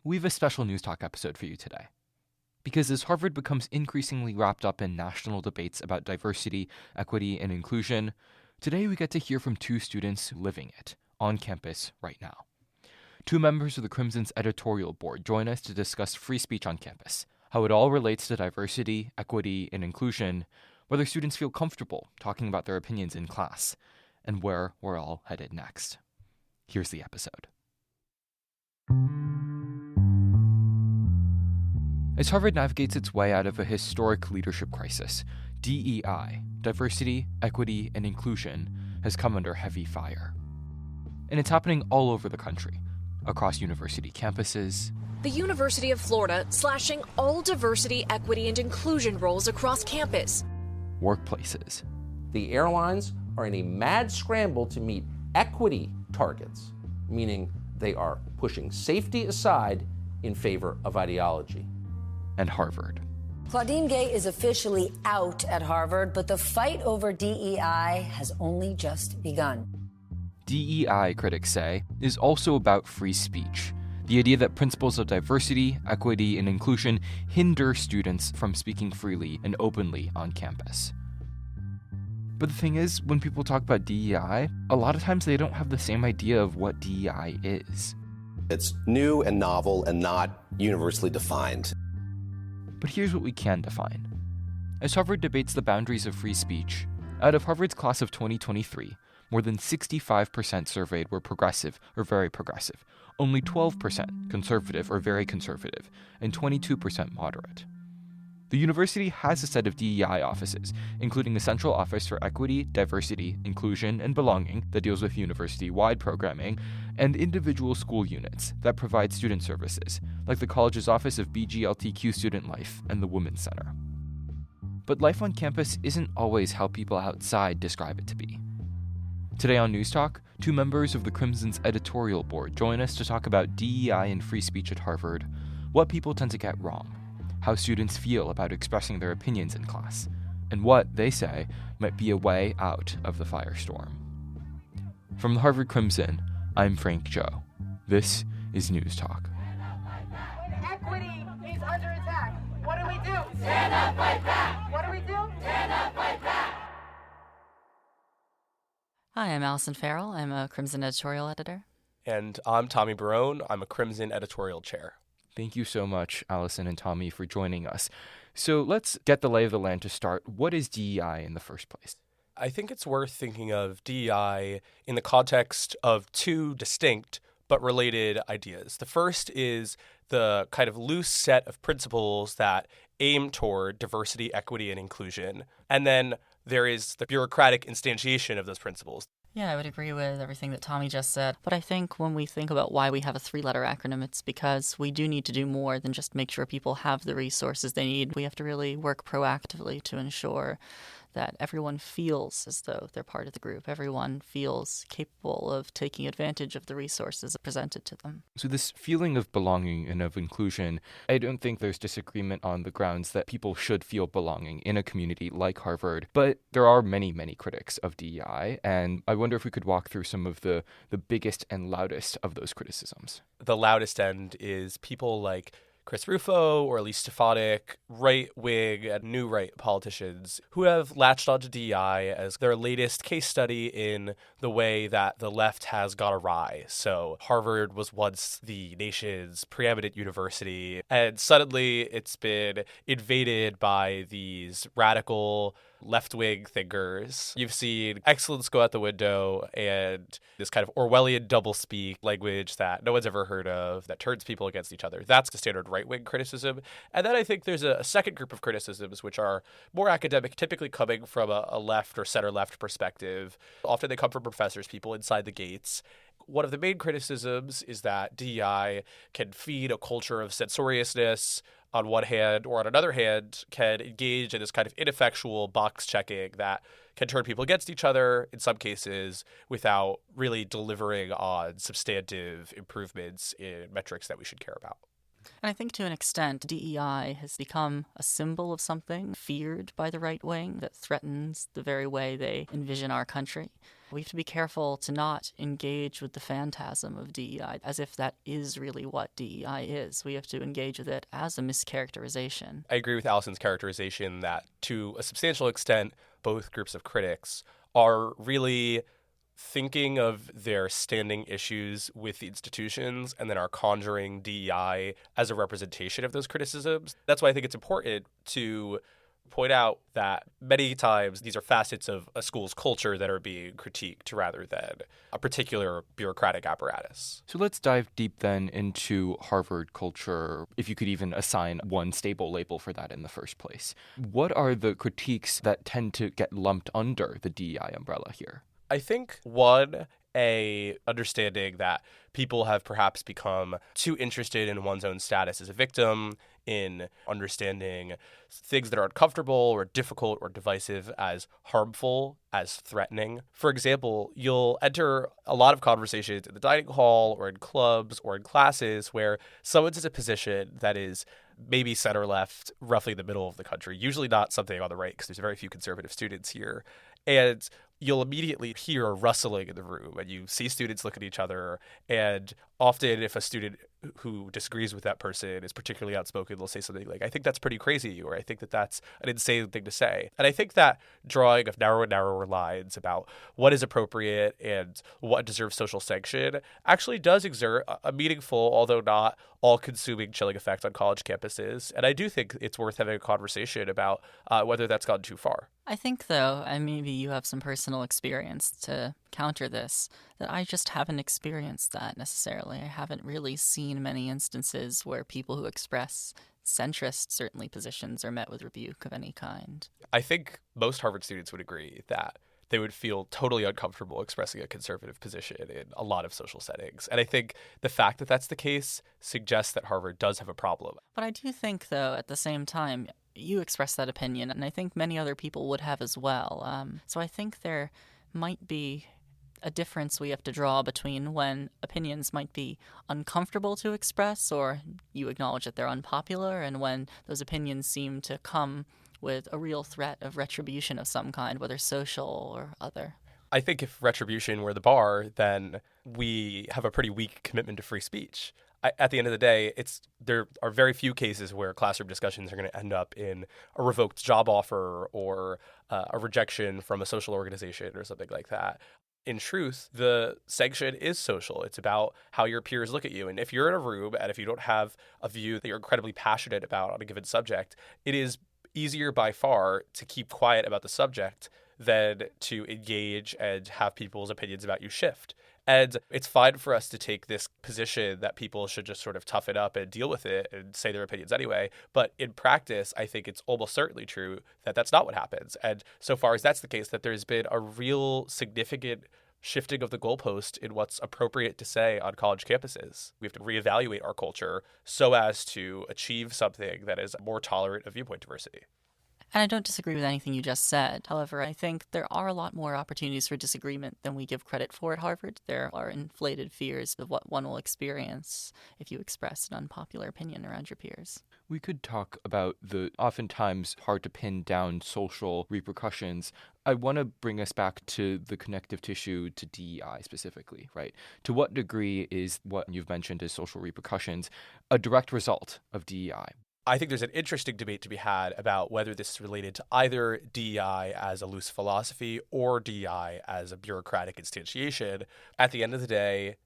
We have a special Newstalk episode for you today. Because as Harvard becomes increasingly wrapped up in national debates about diversity, equity, and inclusion, today we get to hear from two students living it on campus right now. Two members of the Crimson's editorial board join us to discuss free speech on campus, how it all relates to diversity, equity, and inclusion, whether students feel comfortable talking about their opinions in class, and where we're all headed next. Here's the episode. As Harvard navigates its way out of a historic leadership crisis, DEI, diversity, equity, and inclusion, has come under heavy fire. And it's happening all over the country, across university campuses. The University of Florida slashing all diversity, equity, and inclusion roles across campus. Workplaces. The airlines are in a mad scramble to meet equity targets, meaning they are pushing safety aside in favor of ideology. And Harvard. Claudine Gay is officially out at Harvard, but the fight over DEI has only just begun. DEI, critics say, is also about free speech. The idea that principles of diversity, equity, and inclusion hinder students from speaking freely and openly on campus. But the thing is, when people talk about DEI, a lot of times they don't have the same idea of what DEI is. It's new and novel and not universally defined. But here's what we can define. As Harvard debates the boundaries of free speech, out of Harvard's class of 2023, more than 65% surveyed were progressive or very progressive, only 12% conservative or very conservative, and 22% moderate. The university has a set of DEI offices, including a central office for equity, diversity, inclusion, and belonging that deals with university-wide programming, and individual school units that provide student services, like the college's Office of BGLTQ Student Life and the Women's Center. But life on campus isn't always how people outside describe it to be. Today on Newstalk, two members of the Crimson's editorial board join us to talk about DEI and free speech at Harvard, what people tend to get wrong, how students feel about expressing their opinions in class, and what, they say, might be a way out of the firestorm. From the Harvard Crimson, I'm Frank Zhou. This is Newstalk. When equity is under attack, what do we do? Stand up, fight back! What do we do? Stand up, fight back! Hi, I'm Allison Farrell. I'm a Crimson editorial editor. And I'm Tommy Barone. I'm a Crimson editorial chair. Thank you so much, Allison and Tommy, for joining us. So let's get the lay of the land to start. What is DEI in the first place? I think it's worth thinking of DEI in the context of two distinct but related ideas. The first is the kind of loose set of principles that aim toward diversity, equity, and inclusion. And then there is the bureaucratic instantiation of those principles. Yeah, I would agree with everything that Tommy just said. But I think when we think about why we have a three-letter acronym, it's because we do need to do more than just make sure people have the resources they need. We have to really work proactively to ensure that everyone feels as though they're part of the group. Everyone feels capable of taking advantage of the resources presented to them. So this feeling of belonging and of inclusion, I don't think there's disagreement on the grounds that people should feel belonging in a community like Harvard, but there are many, many critics of DEI, and I wonder if we could walk through some of the biggest and loudest of those criticisms. The loudest end is people like Chris Rufo or Elise Stefanik, right-wing and new right politicians who have latched onto DEI as their latest case study in the way that the left has gone awry. So Harvard was once the nation's preeminent university, and suddenly it's been invaded by these radical left-wing thinkers. You've seen excellence go out the window and this kind of Orwellian doublespeak language that no one's ever heard of that turns people against each other. That's the standard right-wing criticism. And then I think there's a second group of criticisms which are more academic, typically coming from a left or center-left perspective. Often they come from professors, people inside the gates. One of the main criticisms is that DEI can feed a culture of censoriousness on one hand, or on another hand, can engage in this kind of ineffectual box checking that can turn people against each other in some cases without really delivering on substantive improvements in metrics that we should care about. And I think to an extent, DEI has become a symbol of something feared by the right wing that threatens the very way they envision our country. We have to be careful to not engage with the phantasm of DEI as if that is really what DEI is. We have to engage with it as a mischaracterization. I agree with Allison's characterization that to a substantial extent, both groups of critics are really thinking of their standing issues with the institutions and then are conjuring DEI as a representation of those criticisms. That's why I think it's important to point out that many times these are facets of a school's culture that are being critiqued rather than a particular bureaucratic apparatus. So let's dive deep then into Harvard culture, if you could even assign one stable label for that in the first place. What are the critiques that tend to get lumped under the DEI umbrella here? I think one, a understanding that people have perhaps become too interested in one's own status as a victim, in understanding things that are uncomfortable or difficult or divisive as harmful, as threatening. For example, you'll enter a lot of conversations in the dining hall or in clubs or in classes where someone's in a position that is maybe center left, roughly the middle of the country, usually not something on the right because there's very few conservative students here. And you'll immediately hear a rustling in the room and you see students look at each other. And often if a student who disagrees with that person is particularly outspoken, they'll say something like, I think that's pretty crazy, or I think that that's an insane thing to say. And I think that drawing of narrower and narrower lines about what is appropriate and what deserves social sanction actually does exert a meaningful, although not all-consuming chilling effect on college campuses. And I do think it's worth having a conversation about whether that's gone too far. I think, though, and maybe you have some personal experience to counter this, that I just haven't experienced that necessarily. I haven't really seen many instances where people who express centrist, certainly, positions are met with rebuke of any kind. I think most Harvard students would agree that they would feel totally uncomfortable expressing a conservative position in a lot of social settings. And I think the fact that that's the case suggests that Harvard does have a problem. But I do think, though, at the same time, you express that opinion, and I think many other people would have as well. So I think there might be a difference we have to draw between when opinions might be uncomfortable to express or you acknowledge that they're unpopular, and when those opinions seem to come with a real threat of retribution of some kind, whether social or other. I think if retribution were the bar, then we have a pretty weak commitment to free speech. At the end of the day, there are very few cases where classroom discussions are going to end up in a revoked job offer or a rejection from a social organization or something like that. In truth, the sanction is social. It's about how your peers look at you. And if you're in a room and if you don't have a view that you're incredibly passionate about on a given subject, it is easier by far to keep quiet about the subject than to engage and have people's opinions about you shift. And it's fine for us to take this position that people should just sort of tough it up and deal with it and say their opinions anyway. But in practice, I think it's almost certainly true that that's not what happens. And so far as that's the case, that there's been a real significant shifting of the goalpost in what's appropriate to say on college campuses. We have to reevaluate our culture so as to achieve something that is more tolerant of viewpoint diversity. And I don't disagree with anything you just said. However, I think there are a lot more opportunities for disagreement than we give credit for at Harvard. There are inflated fears of what one will experience if you express an unpopular opinion around your peers. We could talk about the oftentimes hard to pin down social repercussions. I want to bring us back to the connective tissue to DEI specifically, right? To what degree is what you've mentioned as social repercussions a direct result of DEI? I think there's an interesting debate to be had about whether this is related to either DEI as a loose philosophy or DEI as a bureaucratic instantiation. At the end of the day,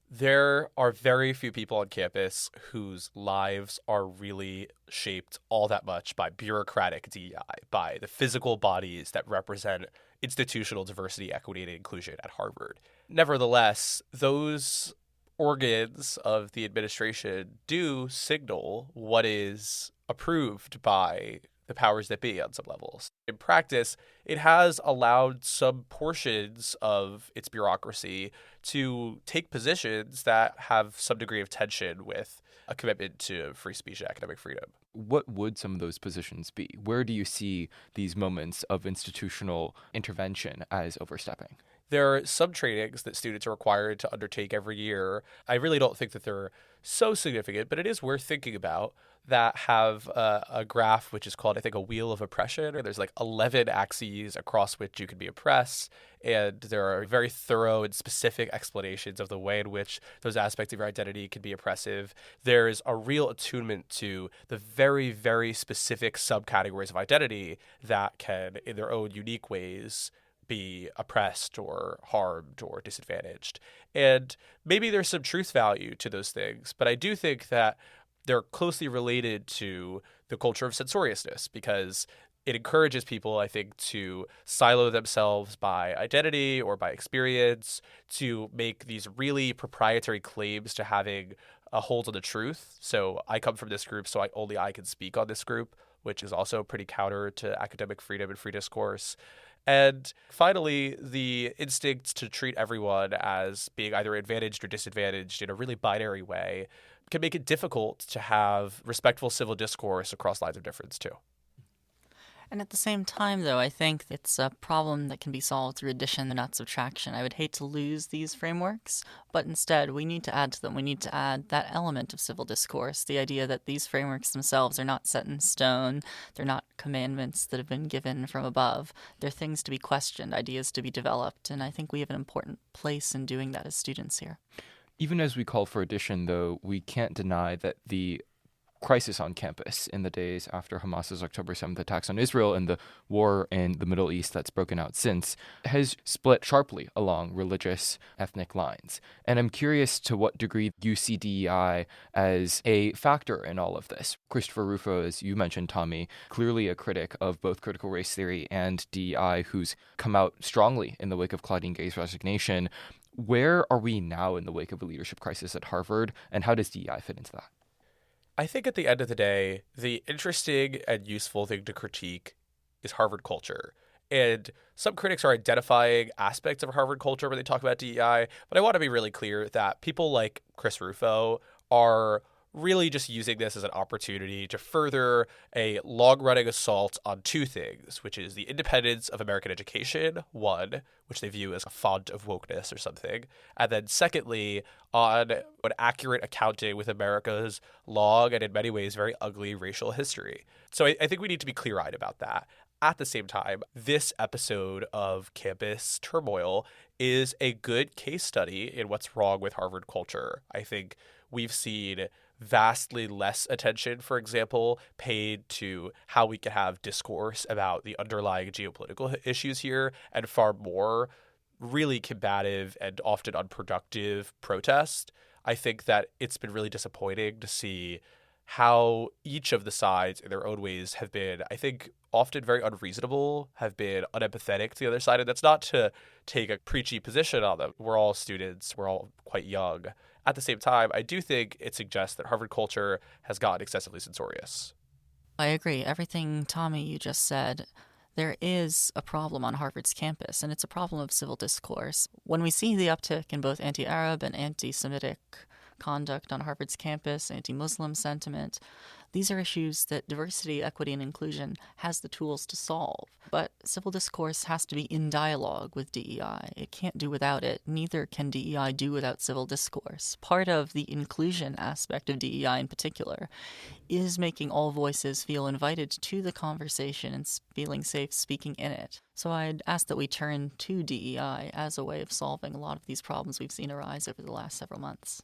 there are very few people on campus whose lives are really shaped all that much by bureaucratic DEI, by the physical bodies that represent institutional diversity, equity, and inclusion at Harvard. Nevertheless, those organs of the administration do signal what is approved by the powers that be on some levels. In practice, it has allowed some portions of its bureaucracy to take positions that have some degree of tension with a commitment to free speech and academic freedom. What would some of those positions be? Where do you see these moments of institutional intervention as overstepping? There are some trainings that students are required to undertake every year. I really don't think that they're so significant, but it is worth thinking about, that have a graph which is called, I think, a wheel of oppression. There's like 11 axes across which you can be oppressed, and there are very thorough and specific explanations of the way in which those aspects of your identity can be oppressive. There's a real attunement to the very, very specific subcategories of identity that can, in their own unique ways, be oppressed or harmed or disadvantaged. And maybe there's some truth value to those things, but I do think that they're closely related to the culture of censoriousness, because it encourages people, I think, to silo themselves by identity or by experience, to make these really proprietary claims to having a hold on the truth. So I come from this group, so only I can speak on this group, which is also pretty counter to academic freedom and free discourse. And finally, the instinct to treat everyone as being either advantaged or disadvantaged in a really binary way can make it difficult to have respectful civil discourse across lines of difference, too. And at the same time, though, I think it's a problem that can be solved through addition and not subtraction. I would hate to lose these frameworks, but instead we need to add to them. We need to add that element of civil discourse, the idea that these frameworks themselves are not set in stone. They're not commandments that have been given from above. They're things to be questioned, ideas to be developed, and I think we have an important place in doing that as students here. Even as we call for addition, though, we can't deny that the crisis on campus in the days after Hamas's October 7th attacks on Israel and the war in the Middle East that's broken out since has split sharply along religious, ethnic lines. And I'm curious to what degree you see DEI as a factor in all of this. Christopher Rufo, as you mentioned, Tommy, clearly a critic of both critical race theory and DEI, who's come out strongly in the wake of Claudine Gay's resignation. Where are we now in the wake of a leadership crisis at Harvard, and how does DEI fit into that? I think at the end of the day, the interesting and useful thing to critique is Harvard culture. And some critics are identifying aspects of Harvard culture when they talk about DEI, but I want to be really clear that people like Chris Rufo are really just using this as an opportunity to further a long-running assault on two things, which is the independence of American education, one, which they view as a font of wokeness or something, and then secondly, on an accurate accounting with America's long and in many ways very ugly racial history. So I think we need to be clear-eyed about that. At the same time, this episode of Campus Turmoil is a good case study in what's wrong with Harvard culture. I think we've seen vastly less attention, for example, paid to how we can have discourse about the underlying geopolitical issues here, and far more really combative and often unproductive protest. I think that it's been really disappointing to see how each of the sides in their own ways have been, I think, often very unreasonable, have been unempathetic to the other side. And that's not to take a preachy position on them. We're all students. We're all quite young. At the same time, I do think it suggests that Harvard culture has gotten excessively censorious. I agree. Everything, Tommy, you just said. There is a problem on Harvard's campus, and it's a problem of civil discourse. When we see the uptick in both anti-Arab and anti-Semitic conduct on Harvard's campus, anti-Muslim sentiment, these are issues that diversity, equity, and inclusion has the tools to solve. But civil discourse has to be in dialogue with DEI. It can't do without it. Neither can DEI do without civil discourse. Part of the inclusion aspect of DEI in particular is making all voices feel invited to the conversation and feeling safe speaking in it. So I'd ask that we turn to DEI as a way of solving a lot of these problems we've seen arise over the last several months.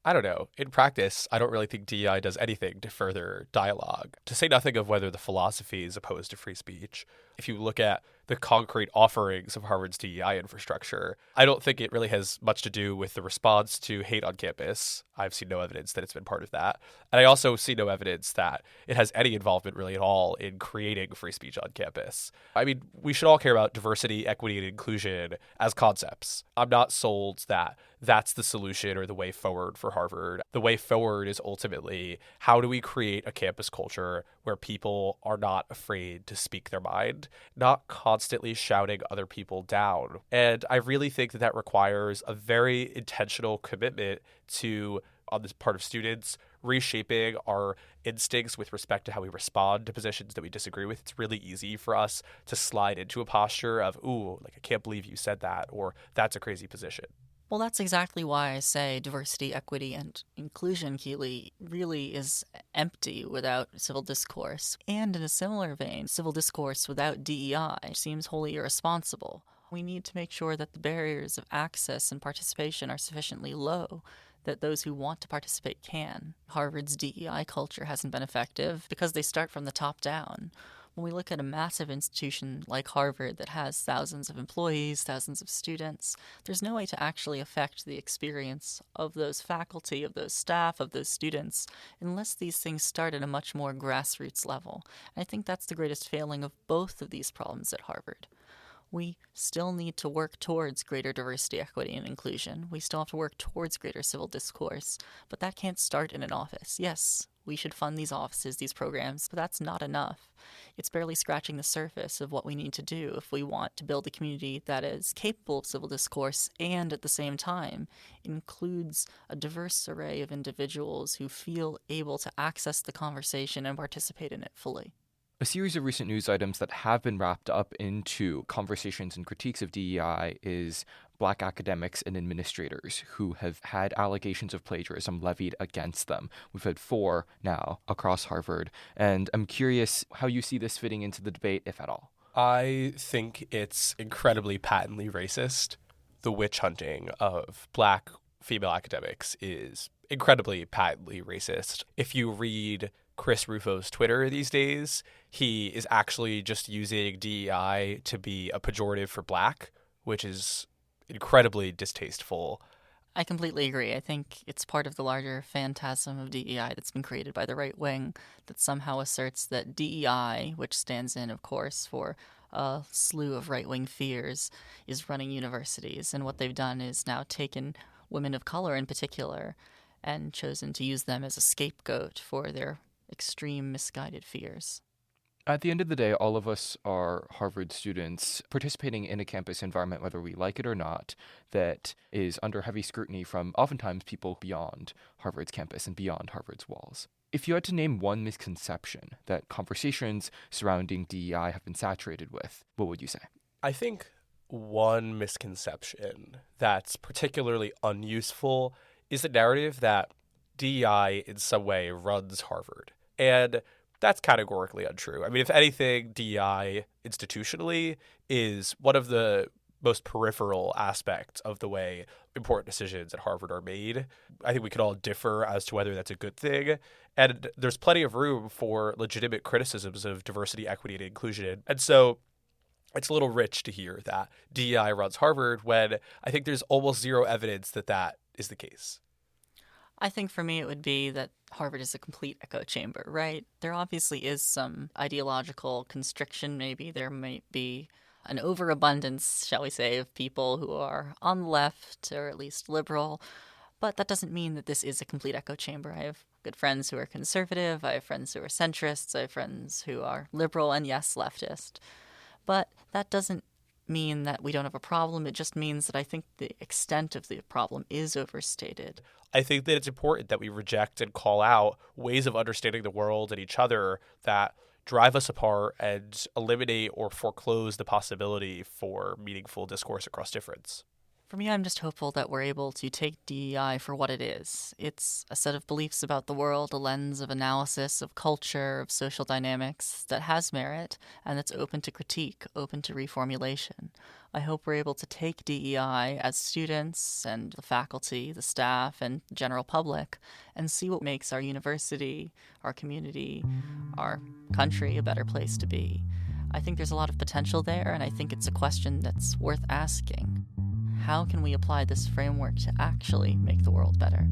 I don't know. In practice, I don't really think DEI does anything to further dialogue, to say nothing of whether the philosophy is opposed to free speech. If you look at the concrete offerings of Harvard's DEI infrastructure, I don't think it really has much to do with the response to hate on campus. I've seen no evidence that it's been part of that. And I also see no evidence that it has any involvement really at all in creating free speech on campus. I mean, we should all care about diversity, equity, and inclusion as concepts. I'm not sold that that's the solution or the way forward for Harvard. The way forward is ultimately, how do we create a campus culture where people are not afraid to speak their mind, not constantly shouting other people down? And I really think that requires a very intentional commitment to, on the part of students, reshaping our instincts with respect to how we respond to positions that we disagree with, it's really easy for us to slide into a posture of, ooh, like, I can't believe you said that, or that's a crazy position. Well, that's exactly why I say diversity, equity, and inclusion, Keely, really is empty without civil discourse. And in a similar vein, civil discourse without DEI seems wholly irresponsible. We need to make sure that the barriers of access and participation are sufficiently low, that those who want to participate can. Harvard's DEI culture hasn't been effective because they start from the top down. When we look at a massive institution like Harvard that has thousands of employees, thousands of students, there's no way to actually affect the experience of those faculty, of those staff, of those students, unless these things start at a much more grassroots level. And I think that's the greatest failing of both of these problems at Harvard. We still need to work towards greater diversity, equity, and inclusion. We still have to work towards greater civil discourse, but that can't start in an office. Yes, we should fund these offices, these programs, but that's not enough. It's barely scratching the surface of what we need to do if we want to build a community that is capable of civil discourse and at the same time includes a diverse array of individuals who feel able to access the conversation and participate in it fully. A series of recent news items that have been wrapped up into conversations and critiques of DEI is Black academics and administrators who have had allegations of plagiarism levied against them. We've had 4 now across Harvard, and I'm curious how you see this fitting into the debate, if at all. I think it's incredibly patently racist. The witch hunting of Black female academics is incredibly patently racist. If you read Chris Rufo's Twitter these days, he is actually just using DEI to be a pejorative for Black, which is incredibly distasteful. I completely agree. I think it's part of the larger phantasm of DEI that's been created by the right wing that somehow asserts that DEI, which stands in, of course, for a slew of right-wing fears, is running universities. And what they've done is now taken women of color in particular and chosen to use them as a scapegoat for their extreme misguided fears. At the end of the day, all of us are Harvard students participating in a campus environment, whether we like it or not, that is under heavy scrutiny from oftentimes people beyond Harvard's campus and beyond Harvard's walls. If you had to name one misconception that conversations surrounding DEI have been saturated with, what would you say? I think one misconception that's particularly unuseful is the narrative that DEI in some way runs Harvard. And that's categorically untrue. I mean, if anything, DEI institutionally is one of the most peripheral aspects of the way important decisions at Harvard are made. I think we could all differ as to whether that's a good thing. And there's plenty of room for legitimate criticisms of diversity, equity, and inclusion. And so it's a little rich to hear that DEI runs Harvard when I think there's almost zero evidence that that is the case. I think for me it would be that Harvard is a complete echo chamber, right? There obviously is some ideological constriction, maybe. There might be an overabundance, shall we say, of people who are on the left or at least liberal. But that doesn't mean that this is a complete echo chamber. I have good friends who are conservative. I have friends who are centrists. I have friends who are liberal and, yes, leftist. But that doesn't mean that we don't have a problem. It just means that I think the extent of the problem is overstated. I think that it's important that we reject and call out ways of understanding the world and each other that drive us apart and eliminate or foreclose the possibility for meaningful discourse across difference. For me, I'm just hopeful that we're able to take DEI for what it is. It's a set of beliefs about the world, a lens of analysis, of culture, of social dynamics that has merit and that's open to critique, open to reformulation. I hope we're able to take DEI as students and the faculty, the staff, and general public and see what makes our university, our community, our country a better place to be. I think there's a lot of potential there, and I think it's a question that's worth asking. How can we apply this framework to actually make the world better?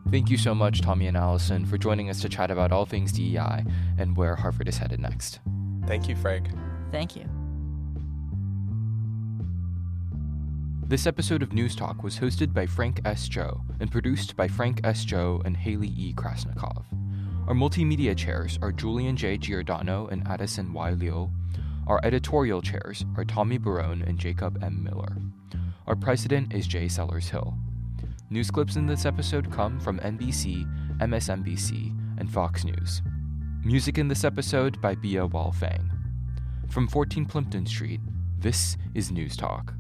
Thank you so much, Tommy and Allison, for joining us to chat about all things DEI and where Harvard is headed next. Thank you, Frank. Thank you. This episode of Newstalk was hosted by Frank S. Zhou and produced by Frank S. Zhou and Haley E. Krasnikov. Our multimedia chairs are Julian J. Giordano and Addison Y. Liu. Our editorial chairs are Tommy Barone and Jacob M. Miller. Our president is Jay Sellers Hill. News clips in this episode come from NBC, MSNBC, and Fox News. Music in this episode by Bia Wal Fang. From 14 Plimpton Street, this is Newstalk.